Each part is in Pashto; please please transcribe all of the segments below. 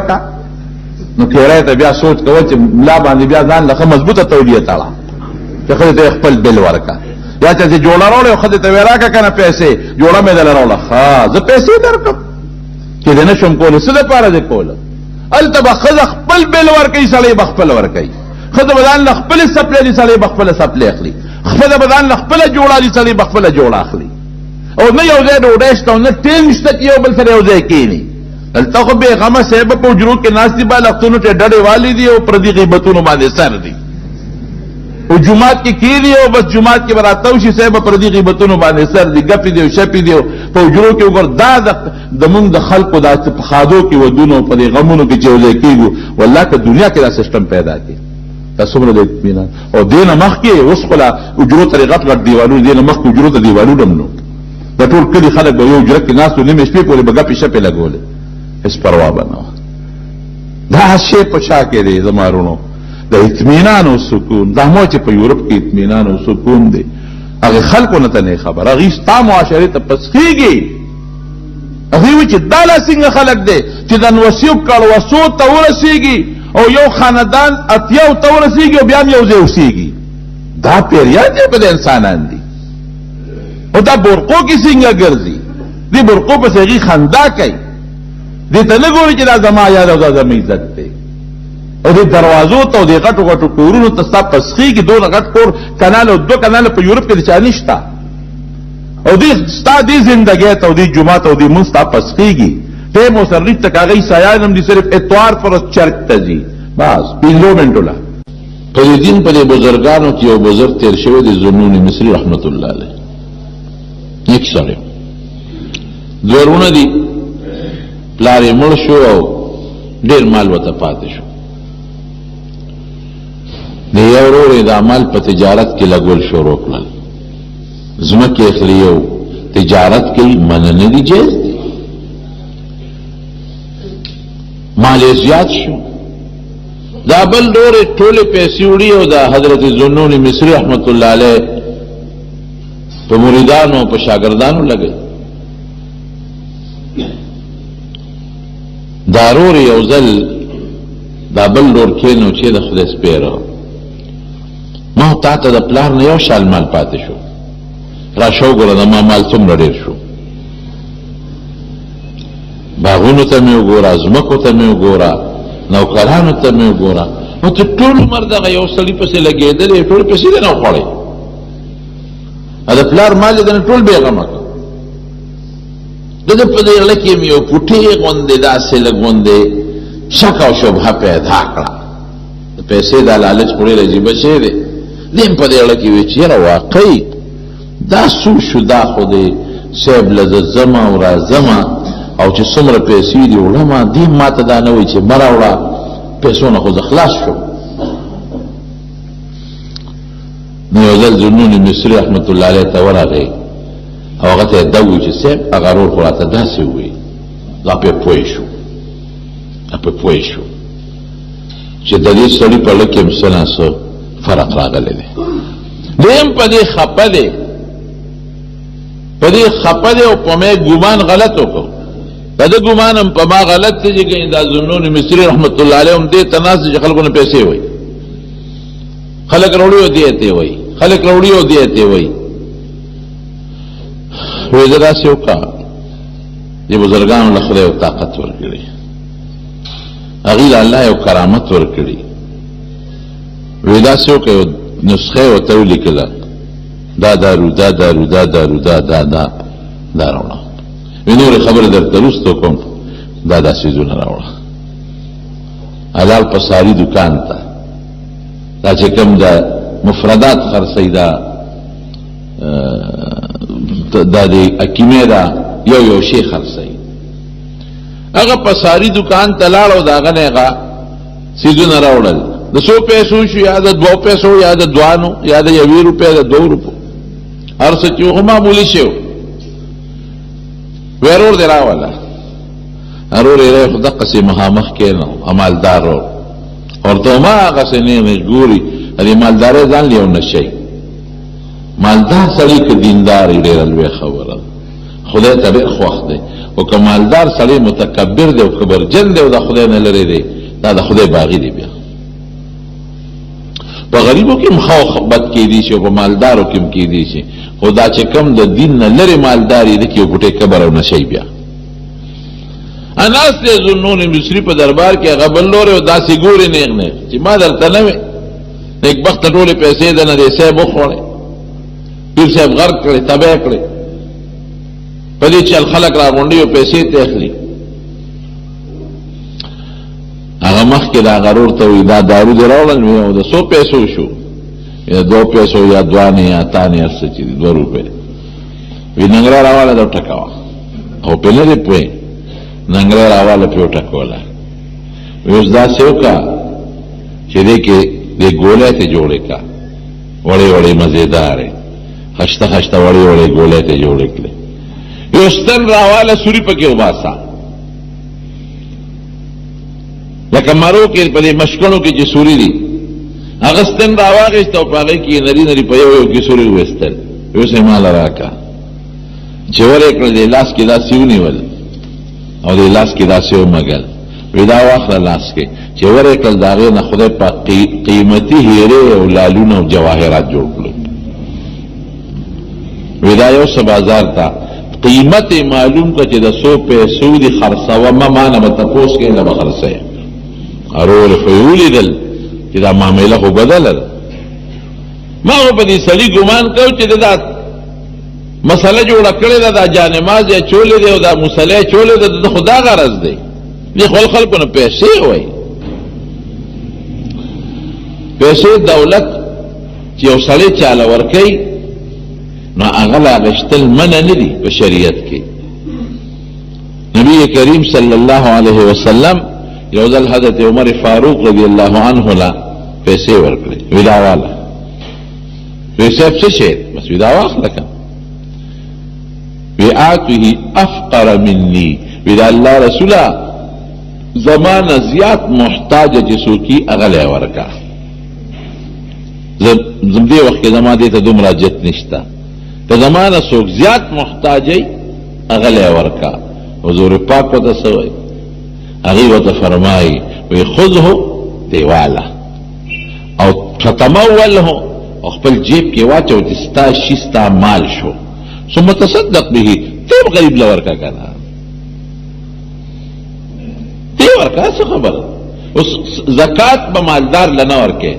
ورکا نو کیرای ته بیا سوچ کوه چې ملا باندې بیا ځان لکه مضبوطه تولیه تاړه چې خدای ته خپل بل ورکا یا چې جوړه راوړې خدای ته وراکا کنه پیسې جوړه مې دل راوړه ها زه پیسې درکم چې نه شم کولای څه د پاره دې کوله التبه خذ خپل بل ورکې سړی بخپل ورکې خذ بدن خپل سپلې دي سړی بخپل سپلې اخلي خپل بدن خپل جوړه دي سړی بخپل جوړه اخلي او نه یو ځای ډوډۍ شته نه ټیم شته چې یو بل سره یو ځای کېني دلته خو بیغمه صاحب په حجرو کې ناست دي بالښتونو ته ډډې والي دي او پردي غیبتونو باندې سر دي او جمعات کې کېني او بس جمعات کې به راته وشي صاحب پردي غیبتونو باندې سر دي ګپې دي او شپې دي په حجرو کې وګور دا د مونږ د خلکو دا په خادو کې ودونو په دې غمونو کې چې یو ځای کېږو والله که دنیا کې دا سیسټم پیدا کړي دا څومره د اطمینان او دې نه مخکې اوس خو لا حجرو ته غټ غټ دیوالونه دې نه مخکې حجرو ته دیوالونه هم نو د ټول کلي خلک به یو حجره کې ناست و نیمې شپې پورې به ګپې شپې لګولې هېڅ پروا به نه وه دا شی په چا کې دی زما وروڼو د اطمینان او سکون دا مو چې په یورپ کې اطمینان او سکون دی هغې خلکو نه ته نه خبر هغې ستا معاشرې ته پسخېږي هغې وایي چې دا لا څنګه خلک دی چې د نوسیو کړوسو ته ورسېږي او یو خاندان اتیاو ته ورسېږي او بیا هم یو ځای اوسېږي دا پیریان دی په د انسانان دي او دا برقو کې څنګه ګرځي دې برقو پسې هغې خندا کوي دې ته نه ګوري چې دا زما یاد او دا زما عزت دی او دې دروازو ته او دې غټو غټو کورونو ته ستا پسخېږي دونه غټ کور کنال او دو کناله په یورپ کې د چا نشته او دې ستا دې زندګۍ ته او دې جومات او دې مونځ ته پسخېږي ټیم او سرلیت تک هغې سایان هم دي صرف اتوار پر چرک ته ځي بس 15 منټو لا په دې دین په دې بزرګانو کې یو بزرګ تېر شوی دی ذوالنون مصري رحمت الله علیه یک سړی دوه وروڼه دي پلار یې مړ شو او ډېر مال ورته پاتې شو د یو ورور یې دا مال په تجارت کې لګول شروع کړل ځمکې اخلي او تجارت کوي منع نه دي جایز دی مال یې زیات شو دا بل ورور یې ټولې پیسې وړي او دا حضرت ذوالنون مصري رحمت الله علیه په مریدانو په شاګردانو لګي دا ورور یو ځل دا بل ورور کېنو چې د خدای سپېره ما تا ته د پلار نه یو شال مال پاتې شو راشه وګوره د ما مال څومره ډېر شو باغونو ته مې وګوره ځمکو ته مې وګوره نوکرانو ته مې وګوره نو ته ټول عمر دغه یو سړي پسې لګېدلې ټول پیسې دې نه وخوړې د پلار مال دې ټول بېغمه کړه د ده په دې زړه کې مې یو پوټې غوندې داسې لږ غوندې شک او شبهه پیدا کړه د پیسې دا لالچ خو ډېر عجیبه شی دی دې په دې زړه کې وایي چې یاره واقعي دا څو شو دا خو دی صاحب له زه ځمه او راځمه او چې څومره پیسې دي وړمه دې ما ته دا نه وایي چې مه راوړه پیسو نه خو زه خلاص شو نو یو ځل ذوالنون مصري رحمت الله علیه ته ورغی او هغه ته یې دا ووایي چې صاحب هغه ورور خو راته داسې ووایي دا پرې پوه شو چې د دې سړي په زړه کې هم څه نه څه فرق راغلی دی دی هم په دې خفه دی او په مې ګمان غلط وکړو په ده ګمان هم په ما غلط دی چې دا ذوالنون مصري رحمت الله علیه هم دې ته ناست چې خلکو نه پیسې وایي خلک راوړي او دې ته وایي وایي زه داسې وکړه دې بزرګانو له خدای یو طاقت ورکړی هغې له الله یو کرامت ورکړي وایي داسې وکړه یو نسخه یې ورته ولیکله دا دارو راوړه وایي نورې خبرې درته وروسته کوم دا څیزونه راوړه حلال پساري دکان ته دا چې کوم د مفردات خرڅوي دا د حکیمې دا یو شی خرڅوي هغه پساري دکان ته لاړ او د هغه نه هغه څیزونه راوړل د 100 پیسو شو یا د 2 پیسو یا د 2 یا د 1 روپۍ د 2 روپو هر څه چې هغه معمولي شو ورور دی راوله ورور یې خو دقسې مخامخ کېنو امالدار ورته ما هغسې نه ګوري د مالدارۍ ځان له یو نشئ مالدار سړي که دیندار یې ډېره لویه خبره خدای ته ډېر خوښ دی او کمالدار سړی متکبر دی او کبرجن دی او د خدای نه لري دی دا د خدای باغی دی. بیا په غریبو کې مخاوبت کې دي شي او په مالدارو کې کې دي شي خدا چې کم د دین نه لري مالداری دی کې یو ګټه کبر او نشي. بیا اناس ته زنون مصری په دربار کې هغه بلور او داسې ګوري نه چې ما درته نه وي ایک وخت ټولې پیسې د نه دې صاحب وخوړې پیر صاحب غرق کړي تباہ کړي په دې چې خلک را غونډي او پیسې ته اخلي. هغه مخ کې دا غرور ته وي دا دارو دی راوړل او د 100 پیسو شو یا 2 پیسو یا دوانه یا تانه څه چې 2 روپے وی ننګرا راواله دا ټکاوه او په لري پوي ننګرا راواله په ټکوله اوس دا څوکا چې دې کې د ګولې ته جوړې کا وړې وړې مزیدار خشته خشته وړې وړې ګولې ته جوړې کړې یو ستن راواله سوري پکې وباسا لکه مارو کې په دې مشکلو کې چې سوري دي اغستن راواغشت او پاغې کې نری نری په یو کې سوري وستل یو سه مال راکا چې ورې کړل د لاس کې دا سیونی ول او د لاس کې دا سیو مګل ودا واخله لاس کې چې ورې کړل داغه نه خدای په قیمتي هیره او لالونه او جواهرات جوړ کړل. ودا یو څه بازار ته قیمت معلوم کا چې د 100 پیسو دی خرڅاوه ما نه متپوس کې نه بخرڅه ارول فیولی دل چې دا معاملې خو بدل ما په دې سړي ګمان کو چې دا مسله جوړ کړی دا جانماز یا چولې دی او دا مصلی چولې د خدا غرض دی دي خلکو نه پیسې وای پیسې دولت چې یو سړی چاله ورکي نو هغه لا غشتل منع نه دي په شریعت کې. نبی کریم صلی الله علیه وسلم یو ځل حضرت عمر فاروق رضی الله عنه لا پیسې ورکړي ودا والا پیسې څه شي بس ودا واخله وآته افقر مني ودا الله رسوله زمانه زیات محتاج جسو کی اغله ورکا زمدی وقت زما دې ته دومره جت نشتا ته زمانه سوک زیات محتاجي اغله ورکا حضور پاک وته سوي هغه وته فرمایي وي خذه دیواله او فتموله او خپل جیب کې واچو چې ستا شستا مال شو ثم تصدق به تیب غریب لورکا کنه تی ورکا څه خبره اوس زکات به مالدار لنه ورکه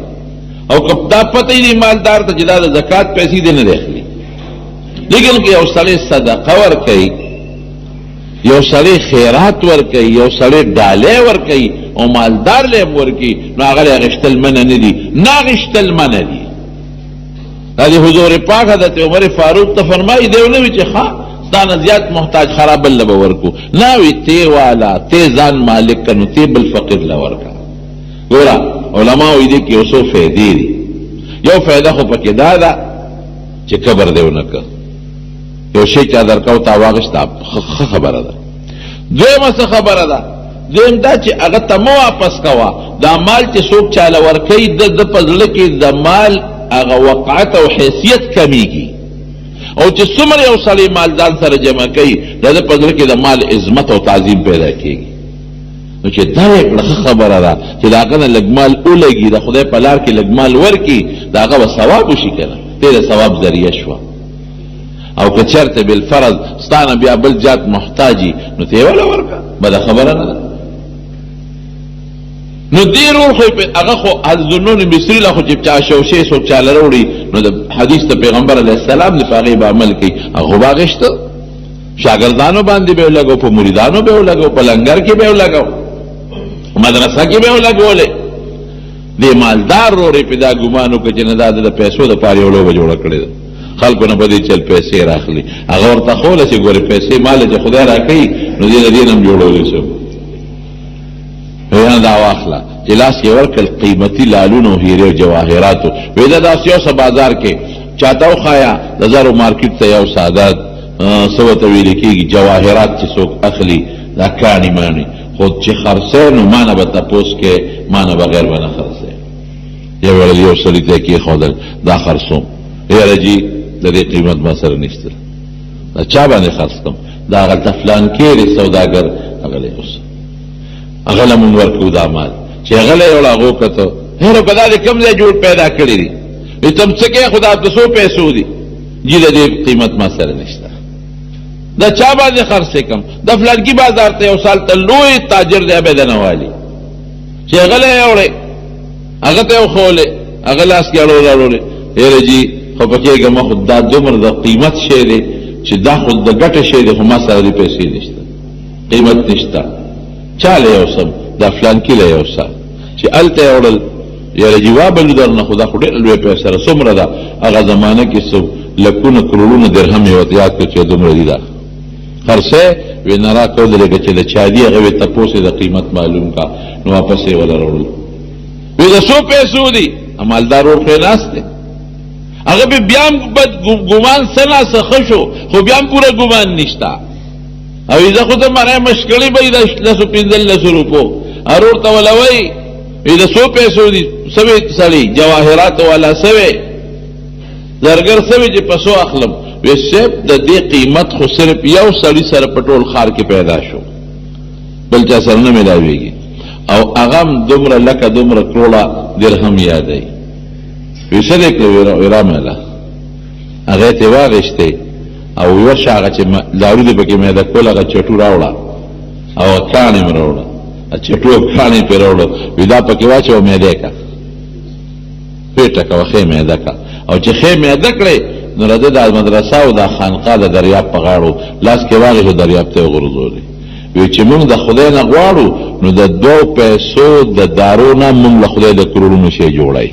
او کپ دا پته دی مالدار ته جدا د زکات پیسې دې نه اخلي لیکن که یو سړی صدقه ورکوي یو سړی خیرات ورکوي یو سړی ډالۍ ورکوي او مالدار له ورکوي نو هغه غشتل منه نه دي نه غشتل منه دي. دا حضور پاک حضرت عمر فاروق ته فرمایي دیو نه چې ښا ستانه زیات محتاج خراب بل به ورکو نه وي تی والا تی ځان مالک کنو تی بل فقیر له ورکا. ګوره علما وایي دي کې اوسو فائدې دي یو فائدہ خو پکې دا ده چې کبر دیو نه که یو شی چا درکاو تا واغشتا خبره ده. دویمه څه خبره ده دویم دا چې هغه ته مو واپس کوا دا مال چې څوک چاله ورکوي د په زړه کې د مال هغه وقعت او حیثیت کمیږي او چې څومره یو سړی مالدان سره جمع کوي د په زړه کې د مال عظمت او تعظیم پیدا کیږي. نو چې دا یو خبره ده چې دا کنه لګمال اولګي د خدای په لار کې لګمال ورکی داغه به ثواب وشي کنه ته ثواب ذریعہ شو او که چرته بالفرض ستانه بیا بل جات محتاجی نو ته ولا ورکا بل خبره نه نو دیرور خو هغه خو الذنون مصری له خو چې چا شوشې سو چاله وروړي نو د حدیث ته پیغمبر علیه السلام د فقې به عمل کوي هغه باغشت شاګردانو باندې به لګو په مریدانو به لګو په لنګر کې به لګو مدرسه کې به لګولې د مالدار وروړي په دا ګمانو کې چې نه د پیسو د پاره ولو جوړ کړي خلکو نه بدې چل پیسې راخلي هغه ورته خوله چې ګوره پیسې مال چې خدای راکړي نو دې هم جوړولې شو وینا دا واخله چې لاس کې ورکل قیمتي لالونو هیره جواهراتو ودا داس یو څه بازار کې چاته خایا د زارو مارکیټ ته یو سادات سو ته ویل کېږي جواهرات چې څوک اخلي دا کانی مانی خود چې خرڅه نو مانه به تاسو کې مانه بغیر ونه خرڅه یو ول یو سړی ته کې خودل دا خرڅوم یاره جی د دې قیمت ما سره نشته دا چا باندې خرڅ کوم دا غلطه فلان کې سوداګر هغه اوس هغه لمون ورکو دا مال چې هغه له یو هغه کته هر په دې کم ځای جوړ پیدا کړی دي تم څه کې خدا 200 پیسو دي جیله دې قیمت ما سره نشته دا چا باندې خرڅ کم د فلان کی بازار ته یو سال ته لوی تاجر دی ابدن والی چې هغه له یوړې هغه ته خوله هغه لاس کې اړول هر جی خو پکې ګم خود دا دومره د قیمت شی دی چې دا خود د ګټه شی دی خو ما سره دې پیسې نشته قیمت نشته چاله یو سم دا فلان کې له یو سال چې الته اورل یا جواب لدر نه خدا خو ډېر لوی پیسې سره څومره ده هغه زمانه کې سو لکونه کروڑونه درهم یو یاد کړ چې دومره دي دا خرڅه وینرا کول لري چې د چا دی هغه ته پوسه د قیمت معلوم کا نو واپس یې ولرول وی د 100 پیسو دي عملدار ور خلاصته هغه به بیا بد ګمان سنا سخشو خو بیا پورا ګمان نشتا او اذا خو ته مړه مشکلی به د 115 روپو ارور ته ولوي اذا 100 پیسو دي سوي سړي جواهرات والا سوي زرګر سوي چې پسو اخلم وی سب د دې قیمت خو صرف یو سړي سره پټول خار کې پیدا شو بل چا سره نه ملاويږي او اغم دومره لکه دومره کروڑه درهم یادای وی سره کوي ورامله هغه ته واغشته او یو شاغه چې دارو دې بګې مې د کوله چټو راوړه او کانې مروړه چټو کانې پیروړه ودا پکې واچو مې دیکا پیټه کا خې مې دکا او چې خې مې دکړې نو راځه د مدرسه او د خانقاه د دریاب په غاړو لاس کې واغې دریاب ته غورځولې وی چې موږ د خدای نه غواړو نو د 2 پیسو د دارو نه موږ له خدای د کروڑونو شي جوړای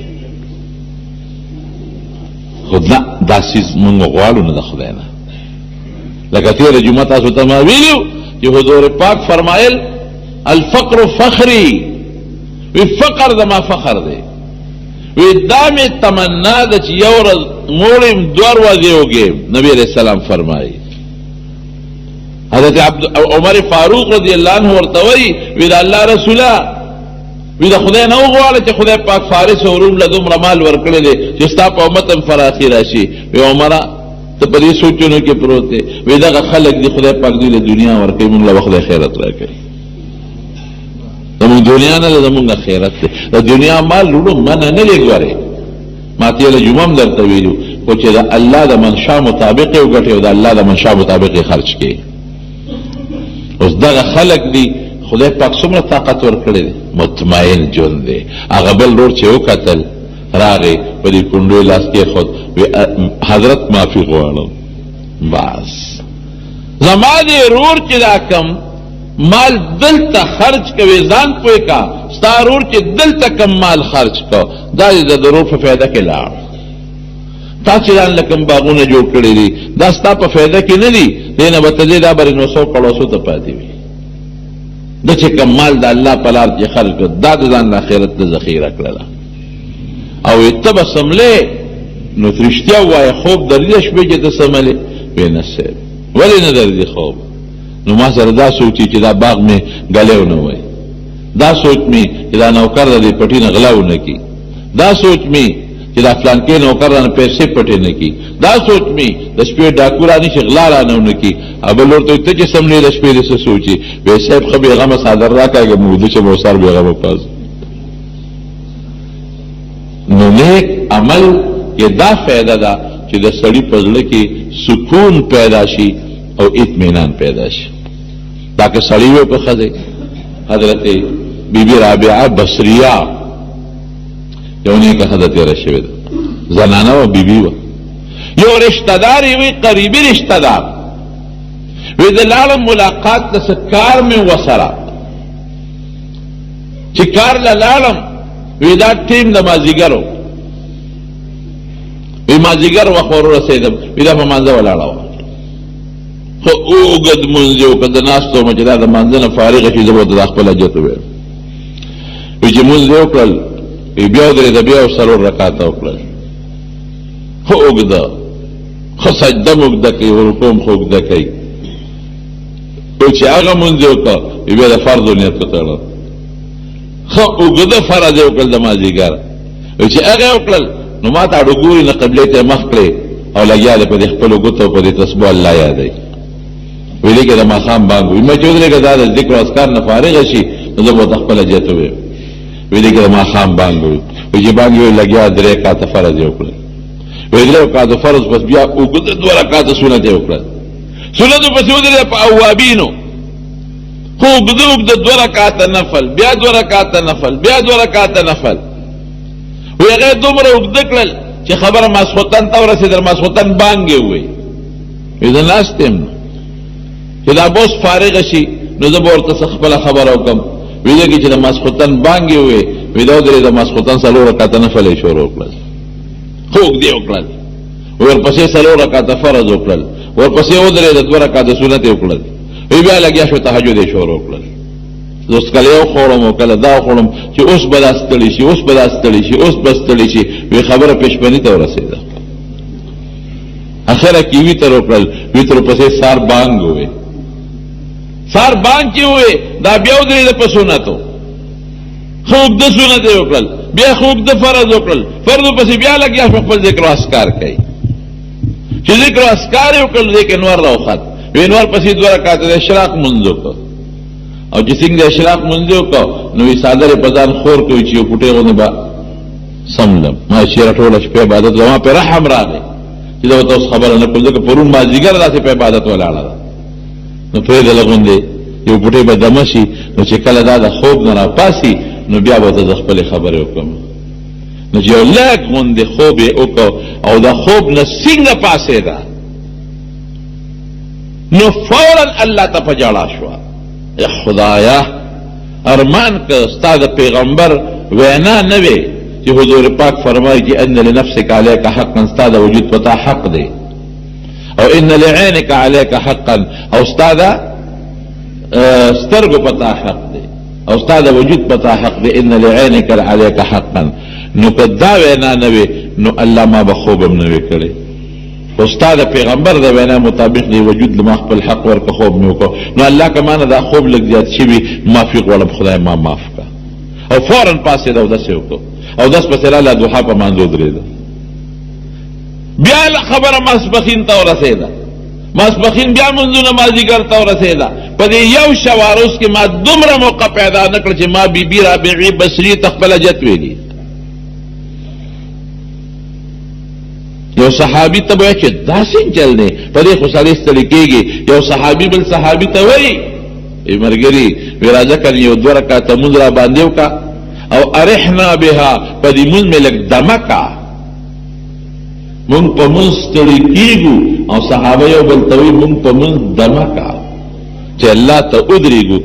خدای داسې موږ غواړو نه د خدای نه لکه تیر جمعه تاسو ته ما ویلو چې حضور پاک فرمایل الفقر فخری وی فقر زما فخر دی وی دامه تمنا د چې یو ورځ مولم دوار وځيوږي نبی علیہ السلام فرمایي حضرت عمر فاروق رضی الله عنه ورته وی وی د الله رسوله وی د خدای نه وغواړي چې خدای پاک فارس او روم له دومره مال ورکړي دي چې ستا په امت فراخي راشي وی عمر ته په دې سوچونو کې پروت دی وی دا خلک دی خدای پاک دې له دنیا ورکړي موږ له وخت خیرت راکړي زمون دنیا نه زمون خیرت دی د دنیا مال لړو من نه لګوري ماته له جمعم درته ویلو او چې د الله د منشا مطابق یو غټي او د الله د منشا مطابق خرج کړي اوس دا خلک دی خدای پاک څومره طاقت ورکړي مطمئن جون دی هغه بل ور چې وکتل راغی په دې کونډو لاس کې خود حضرت معافي غواړم بس زماده رور چې دا کم مال دلته خرج کوي ځان پوي کا ستارور چې دلته کم مال خرج کو دا د ضرور په فایده کې لاړ تاسو ځان لکم باغونه جوړ کړی دي دا ستا په فایده کې نه دي دینه بتدې دا بر 900 کړوسو ته پاتې وي د چې کم مال د الله په لار کې خرج کو دا د ځان آخرت ته ذخیره کړل او تبسمله نو ترشتیا وای خوب درې شپې کې تسمله وینسه ولی نه درې خوب نو ما سره دا سوچي چې دا باغ می غلېو نه وای دا سوچ می چې دا نوکر د پټی نه غلاو نه کی دا سوچ می چې دا فلان کې نوکر نه پیسې پټې نه کی دا سوچ می د شپې ډاکورانی شغلا را نه کی ابل ورته ته چې سملې د شپې د سوچي به صاحب خو به غم صادر راکاږي مو چې مو سر به غم پاس نو نیک عمل کې دا فائدہ ده چې د سړی په ځل کې سکون پیدا شي او اطمینان پیدا شي دا که سړی و په خزه حضرت بی بی رابعه بصریه یو نه که حضرت رشید زنانه و بی بی و یو رشتہ دار وی قریبی رشتہ دار وی د لاړم ملاقات د سکار می وسره چې کار لاړم وی دا ټیم د مازیګرو وی مازیګر وخور رسیدم وی دا په مانځه ولاړو خو اوګد منځو کده ناستو مجدا د مانځنه فارغ شي زبر د خپل اجته وي وی چې منځو کړل بیا درې د بیا سره رکعات وکړل خو اوګد خو سجده موږ کوي ورکوم خو اوګد کوي او چې هغه منځو کا بیا د فرض نیت وکړل خو اوګد فرض وکړل د مازیګر او چې هغه وکړل نو ما ته اډوګوري نه قبله ته مخ کړې او لګیا په خپل غوتو په دې تسبیح الله یادای ویلې کې د ماښام بانګ وي مې چې ودرېږه دا د ذکر او اذکار نه فارغه شي نو زه به ورته خپله جهته ویم ویلې کې د ماښام بانګ وي وایي چې بانګ وی لګیا 3 رکعاته فرض یې وکړل وایي 3 رکعاته فرض بس بیا اوږده 2 رکعاته سنت یې وکړل سنتو پسې ودرېده په اوابینو خو اوږده 2 رکعاته نفل بیا 2 رکعاته نفل بیا 2 رکعاته نفل وایي هغه دومره اوږده کړل چې خبره ماسخوتن ته ورسېدل ماسخوتن بانګ یې ووایي وایي زه ناست یم چې دا بوس فارغ شي نو زه به ورته خپله خبره وکړم ویده کې چې د ماسخوتن بانګ یې ووایي ویده ودرې د ماسخوتن 4 رکعاته نفل یې شروع کړل خو اوږدې وکړل ورپسې 4 رکعاته فرض وکړل ورپسې ودرې د 2 رکعاته سنت یې وکړل وی بیا لګیا شو تهجد یې شروع کړل زه اوس کله یو خوړم او کله دا خوړم چې اوس به دا ستړي شي اوس به دا ستړي شي اوس به ستړي شي وی خبره پېشبني ته ورسېده اخره کې ویتر وکړل ویتر پسې سار بانګ ووایي سار بانګ چې ووایي دا بیا ودرېده په سنتو ښه اوږده سنت یې وکړل بیا ښه اوږده فرض وکړل فرضو پسې بیا لګیا شو خپل ذکر او اذکار کوي چې ذکر او اذکار یې وکړل دی کې انوار راوخت وی انوار پسې 2 رکعاته د اشراق مونځ وکړ او چې څنګه اشراق مونځ وکړ نو وی څادر په ځان خور کوي چې یو پټې غوندې به سملم ما شیره ټوله شپه عبادت زما په رحم راغی چې دا ورته اوس خبره نه کړم ځکه پرون مازدیګر داسې په عبادت ولاړه ده نو پرېږده غوندې یو پټې به دمه شي نو چې کله دا د خوب نه راپاسي نو بیا به ته زه خپلې خبرې وکړم نو چې یو لږ غوندې خوب یې وکړ او د خوب نه څنګه پاسېده نو فوراً الله ته په ژړا شوه یا خدایا ارمان که ستا د پیغمبر وینا نه وې چې حضور پاک فرمایي چې ان لنفسک علیک حقا ستا د وجود پتا حق دی او ان لعینک علیک حقا او ستا د سترګو پتا حق دی او ستا د وجود پتا حق دی ان لعینک علیک حقا نو که دا وینا نه وې نو الله ما به خوب هم نه وې کړی استاد پیغمبر د وینا مطابق دی وجود لما خپل حق ورکه خوب مې وکړو نو الله که مانه دا خوب لږ زیات شوي معافي غواړم خدای ما معاف کا او فوراً پاسېده او داسې وکړو او داس پسې راله دوحا په مانځ ودرېده بیا خبره ماسپخین ته ورسېده ماسپخین بیا منځونه مازدیګر ته ورسېده په دې یو شواروس کې ما دومره موقع پیدا نه کړ چې ما بیبي رابعې بصري ته خپله جت ویلي یو صحابي ته وایي چې داسې چل دی په دې خو سړی ستړی کېږي یو صحابي بل صحابي ته وایي ای ملګري وی راځه که یو 2 رکعاته مونځ را باندې وکړه او ارحنا بها په دې مونځ مې لږ دمه کا مونږ په مونځ ستړي کېږو او صحابه یو بل ته وایي مونږ په مونځ دمه کا چې الله ته ودرېږو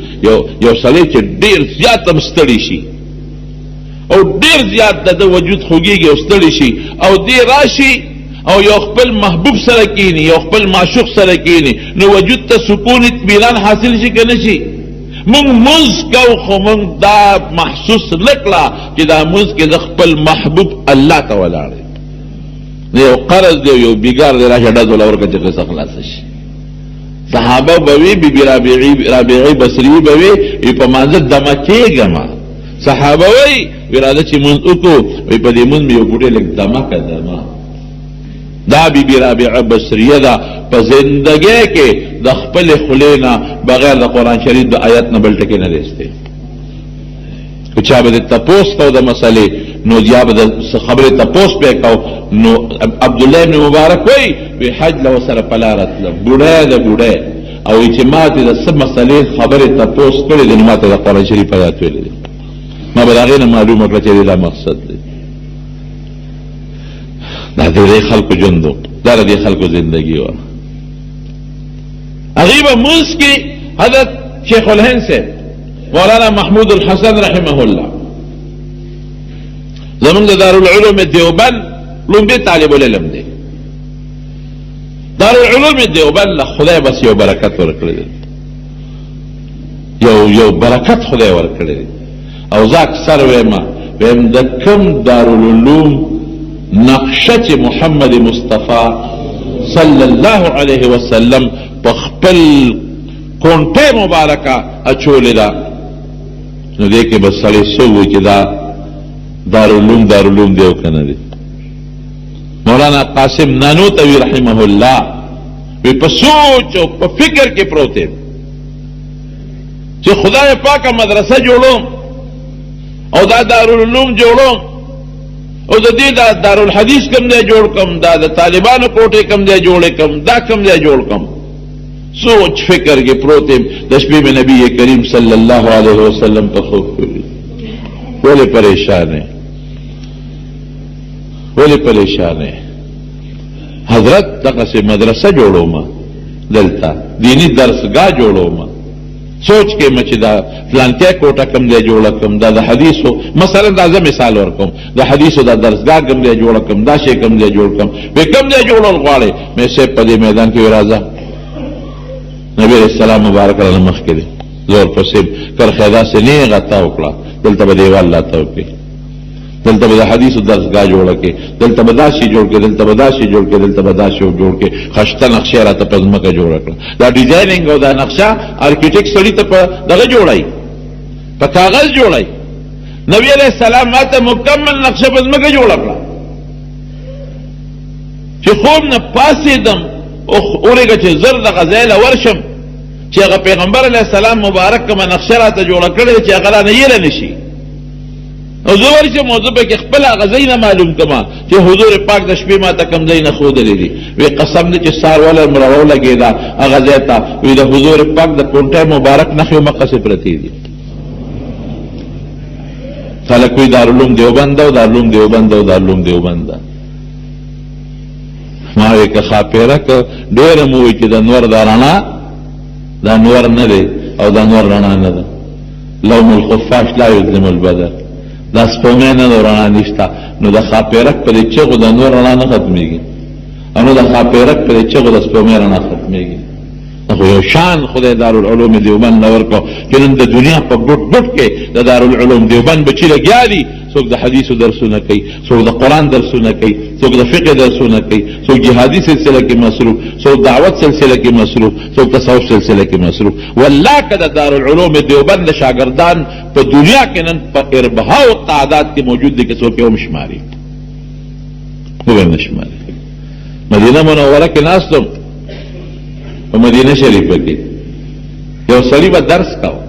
یو سړی چې ډېر زیات هم ستړي شي او ډېر زیات د وجود خوږېږي او ستړي شي او دې راشي او یو خپل محبوب سره کینی یو خپل معشوق سره کینی نو وجود ته سکون اطمینان حاصل شي که نه شي مونږ مونځ کوو خو مونږ دا محسوس نه کړه چې دا مونځ کې د خپل محبوب الله ته ولاړ دی یو قرض دی یو بیګار دی راشه ډزو له ورکړه چې قصه خلاصه شي صحابه به وي بیبي رابعې بصري به وي په مانځه دمه کېږم صحابه وایي وی راځه چې مونځ وکړو وایي په دې مونځ مې یو بوټی لږ دمه که دمه دا بیبي رابعه بصریه ده په زندګۍ کې د خپل خولې نه بغیر د قرآن شریف د آیت نه بل ټکی نه دی ایستی که چا به د تپوس کو د مسلې نو یا به د خبرې تپوس پې کو نو عبدالله ابن مبارک وایي وی حج له ورسره په لاره تلم بوډی د بوډی او وایي چې ما ته د څه مسلې خبرې تپوس کړې دي نو ما ته د قرآن شریف آیات ویلې دي ما به د هغې نه معلومه کړه چې دا مقصد دی دا دې خلکو ژوند دا د دې خلکو زندگی وه هغې به مونځ کې حضرت شیخ الهند سے مولانا محمود الحسن رحمه الله زمونږ د دارالعلوم دیوبند لومبی طالب العلم دی دارالعلوم دیوبند له خدای بس یو برکت ورکړی دی یو برکت خدای ورکړی دی او زه اکثر ویم د کوم دارالعلوم نقشه چې محمد مصطفی صلی الله علیه وسلم په خپل کونټه مبارکه اچولې ده نو دې کې به سړی څه وایي چې دا دارالعلوم دی او که نه دی مولانا قاسم نانوتوي رحمه الله په سوچ او په فکر کې پروت دی چې خدای پاکه مدرسه جوړوم او دا دارالعلوم جوړوم او د دې دا دارالحدیث کم دی جوړ کم دا د طالبانو کوټې کم دی جوړ کم دا کم دی جوړ کم سوچ فکر کې پروت دی د شپې میں نبی کریم صلی الله علیه وسلم په خوب کې ولې پریشان ہے حضرت دغه سے مدرسه جوړوم دلته دینی درسګاه جوړوم سوچ کې مچ دا فلانتیا کوټه کم دی جوړ کم دا د حدیثو مثلا دا مثال ورکوم د حدیثو دا درسګاه کم دی جوړ کم دا شی کم دی جوړ کم به کم دی جوړول غواړي مې سه په دې میدان کې راځه نبی رسول الله مبارک علیه مخ کې زور پسې کر خدا سے نه غتا وکړه دلته به دیوال لا ته وکړي دلته به حدیثو درسګاه جوړ کې دلته به دا شی جوړ کې دلته به دا شی جوړ کې دلته به دا شی جوړ کې خشته نقشه راته پزماکه جوړ کړه دا ډیزاینینګ او دا نقشه ارکیټیکټ سړی ته په دغه جوړای په کاغذ جوړای نبی علیہ السلام ماته مکمل نقشه پزماکه جوړ کړه چې خوب نه پاسېدم او اورګه چې زر د غزال ورشم چې هغه پیغمبر علیہ السلام مبارک کما نقشه راته جوړ کړی چې هغه نه یې نشي او زور چې موضوع به کې خپل غزاینه معلوم کما چې حضور پاک د شپې ما ته کم زین خود لري وی قسم دې چې سار ولا مرو لګیدا غزاتا وی د حضور پاک د کونټه مبارک نه خو مقصد پرتی دي کله کوئی دارالعلوم دیوبند او دارالعلوم دیوبند او دارالعلوم دیوبند ما یې که خاپیره ک ډېر مو چې د نور دارانا دا نور نه دی او دا نور رڼا نه ده لوم الخفاش لا یظلم البدر دا سپومه نه رڼا نشته نو د خاپیرک په چغو د نور رڼا نه ختميږي انو د خاپیرک په چغو د سپومه رڼا ختميږي خو یو شان خدای دارالعلوم دیوبند نور کو چې نن د دنیا په ګډ ګډ کې د دارالعلوم دیوبند بچی لګیاري څوک د حدیثو درسونه کوي څوک د قران درسونه کوي څوک د فقه درسونه کوي څوک جهادي سلسله کې مصروف څوک دعوت سلسله کې مصروف څوک تصوف سلسله کې مصروف والله کده دارالعلوم دیوبند شاګردان په دنیا کې نن په اربها او تعداد کې موجود دي چې څوک یې مشماري هو مشماري مدینه منوره کې ناستم په مدینه شریفه کې یو سړی به درس کاوه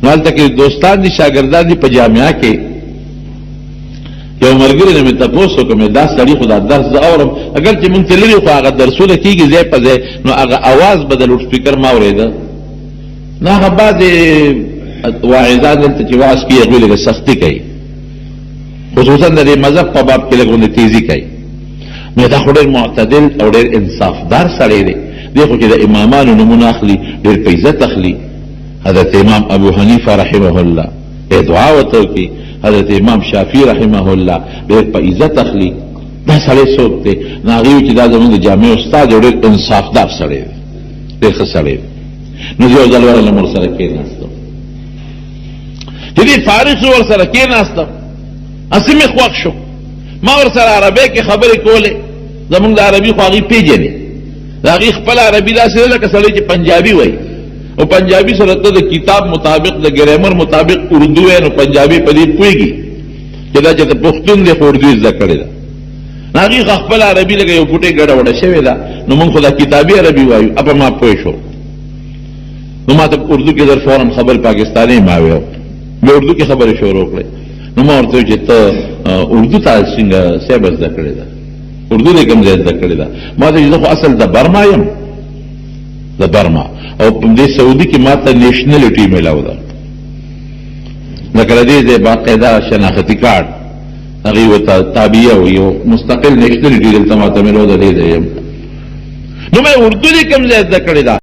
مالته کې دوستان دي شاګردان دي په جامعه کې یو مرګري نه مې تاسو کومه دا سړی خدا درس اورم اگر چې مونږ تللی خو هغه درسونه کیږي ځای په ځای نو هغه आवाज بدل لوډ سپیکر ما اورېده نه هغه بعد واعظان ته چې واعظ کوي هغه لږه سختی کوي خصوصا د مذهب په باب کې لږه تیزی کوي مې دا خو ډېر معتدل او ډېر انصافدار سړی دی دغه چې د امامانو نمونه اخلي ډېر په عزت اخلي حضرت امام ابو حنیفه رحمه الله دعا وته کی حضرت امام شافعی رحمه الله ډېر په عزت اخلي دا سړی څوک دی ناغي چې دا زموږ جامع استاد ډېر انصافدار سړی دی ډېر ښه سړی دی نو یو ځل ورله مور سره کېناستم چې دې فارغ ور سره کېناستم اسمه خوښ شو ما ور سره عربی کې خبرې کولې زمونږ د عربي خو هغې پیژنې د هغې خپل عربي داسې ده لکه سړی چې پنجابي وایي او پنجابي سره ته د کتاب مطابق د ګرامر مطابق اردو وایي نو پنجابي په دې پوهېږي چې دا چې ته پښتون دی خو اردو یې زده کړې ده نو هغې خپل عربي لکه یو فوټې ګډه وډه شوې ده نو موږ خو دا کتابي عربي وایو اپه ما پوه شو نو ما ته اردو کې در فورا خبر پاکستاني ما ویو مې اردو کې خبرې شروع کړې نو ما ورته چې ته اردو ته څنګه صاحب زده کړې ده اردو دې کوم ځای زده کړې ده ما ته زه خو اصل د برما یم د برما او په دې سعودي کې ما ته نیشنلټي میلاو ده لکه دې ځای باقاعده شناختي کارت هغې ورته تابعیه وي یو مستقل نیشنلټي دلته ما ته میلاو ده دې ځای یم نو مې اردو دې کوم ځای زده کړې ده